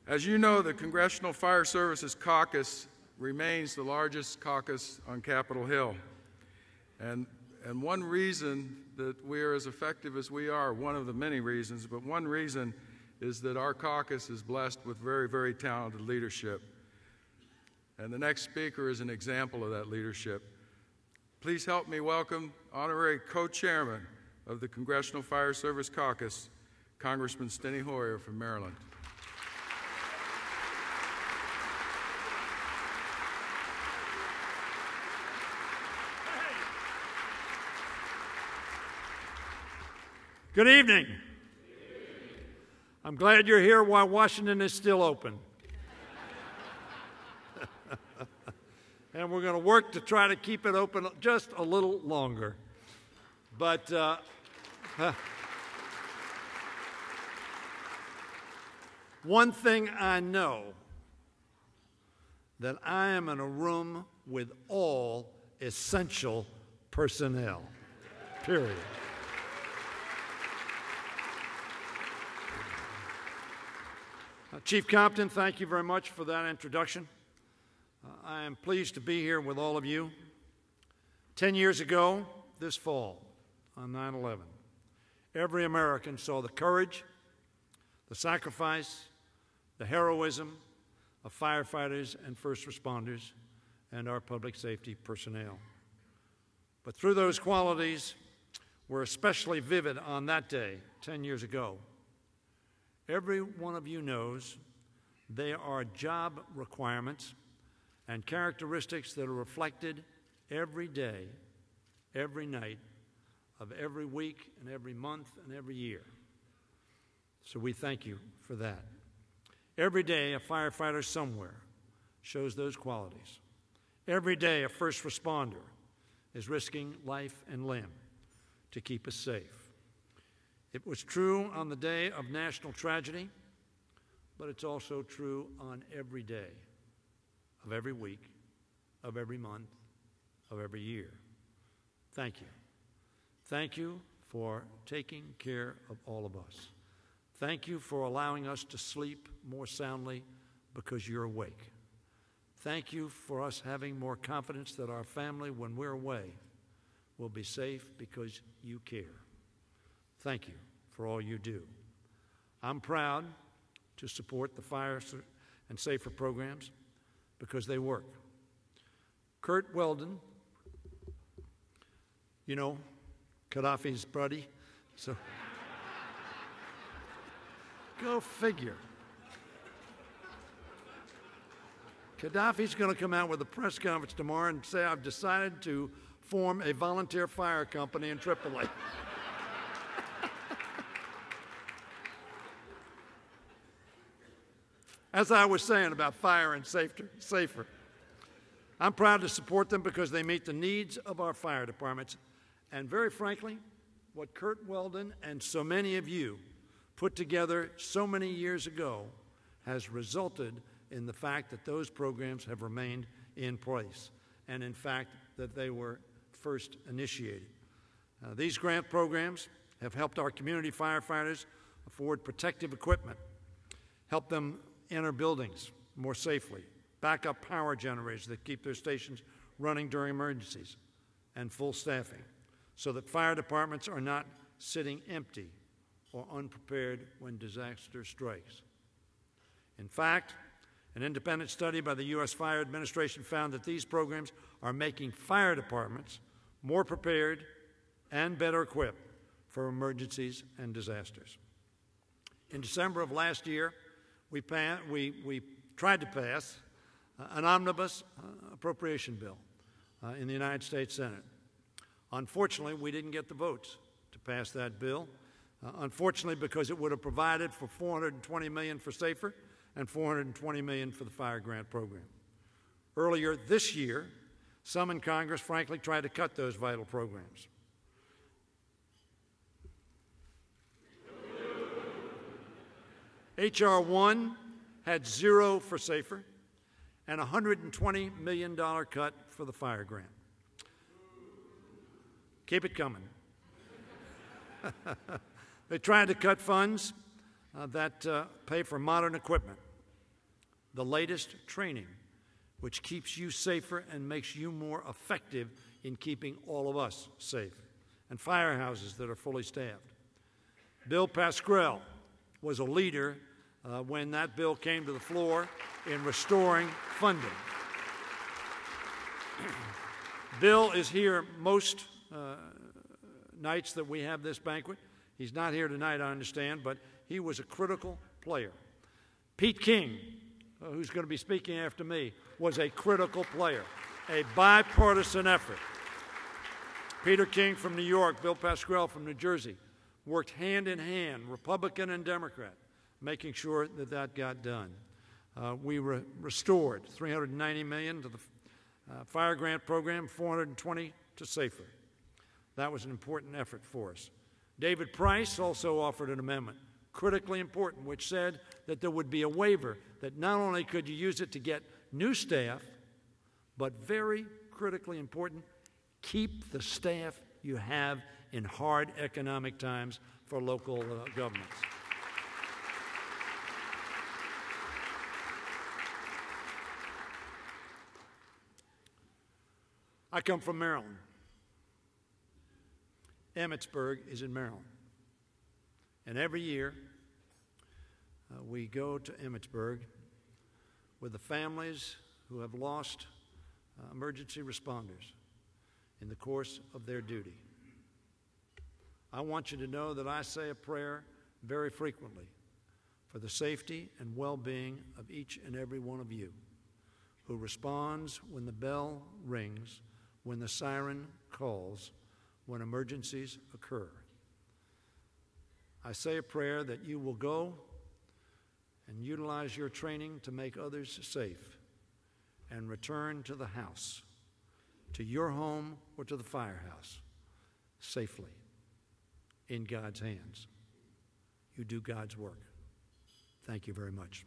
As you know, the Congressional Fire Services Caucus remains the largest caucus on Capitol Hill. And one reason that we are as effective as we are, one of the many reasons, but one reason is that our caucus is blessed with very, very talented leadership. And the next speaker is an example of that leadership. Please help me welcome honorary co-chairman of the Congressional Fire Service Caucus, Congressman Steny from Maryland. Good evening. I'm glad you're here while Washington is still open. And we're going to work to try to keep it open just a little longer. But one thing I know, that I am in a room with all essential personnel, period. Chief Compton, thank you very much for that introduction. I am pleased to be here with all of you. 10 years ago, this fall, on 9/11, every American saw the courage, the sacrifice, the heroism of firefighters and first responders and our public safety personnel. But through those qualities were especially vivid on that day, 10 years ago. Every one of you knows there are job requirements and characteristics that are reflected every day, every night of every week and every month and every year. So we thank you for that. Every day a firefighter somewhere shows those qualities. Every day a first responder is risking life and limb to keep us safe. It was true on the day of national tragedy, but it's also true on every day of every week, of every month, of every year. Thank you. Thank you for taking care of all of us. Thank you for allowing us to sleep more soundly because you're awake. Thank you for us having more confidence that our family, when we're away, will be safe because you care. Thank you for all you do. I'm proud to support the Fire and Safer programs because they work. Kurt Weldon, you know, Gaddafi's buddy, so go figure. Gaddafi's going to come out with a press conference tomorrow and say, I've decided to form a volunteer fire company in Tripoli. As I was saying about fire and safer, I'm proud to support them because they meet the needs of our fire departments. And very frankly, what Kurt Weldon and so many of you put together so many years ago has resulted in the fact that those programs have remained in place, and in fact that they were first initiated. These grant programs have helped our community firefighters afford protective equipment, help them enter buildings more safely, backup power generators that keep their stations running during emergencies, and full staffing, so that fire departments are not sitting empty or unprepared when disaster strikes. In fact, an independent study by the U.S. Fire Administration found that these programs are making fire departments more prepared and better equipped for emergencies and disasters. In December of last year, we tried to pass an omnibus appropriation bill in the United States Senate. Unfortunately, we didn't get the votes to pass that bill, unfortunately because it would have provided for $420 million for SAFER and $420 million for the fire grant program. Earlier this year, some in Congress frankly tried to cut those vital programs. H.R. 1 had zero for SAFER and a $120 million cut for the fire grant. Keep it coming. They tried to cut funds that pay for modern equipment the latest training, which keeps you safer and makes you more effective in keeping all of us safe, and firehouses that are fully staffed. Bill Pascrell was a leader when that bill came to the floor in restoring funding. Bill is here most nights that we have this banquet. He's not here tonight, I understand, but he was a critical player. Pete King, who's going to be speaking after me, was a critical player, a bipartisan effort. Peter King from New York, Bill Pascrell from New Jersey, worked hand in hand, Republican and Democrat, making sure that that got done. We restored $390 million to the fire grant program, $420 to SAFER. That was an important effort for us. David Price also offered an amendment, critically important, which said that there would be a waiver that not only could you use it to get new staff, but very critically important, keep the staff you have in hard economic times for local governments. I come from Maryland. Emmitsburg is in Maryland. And every year, we go to Emmitsburg with the families who have lost emergency responders in the course of their duty. I want you to know that I say a prayer very frequently for the safety and well-being of each and every one of you who responds when the bell rings, when the siren calls, when emergencies occur. I say a prayer that you will go and utilize your training to make others safe and return to the house, to your home or to the firehouse, safely, in God's hands. You do God's work. Thank you very much.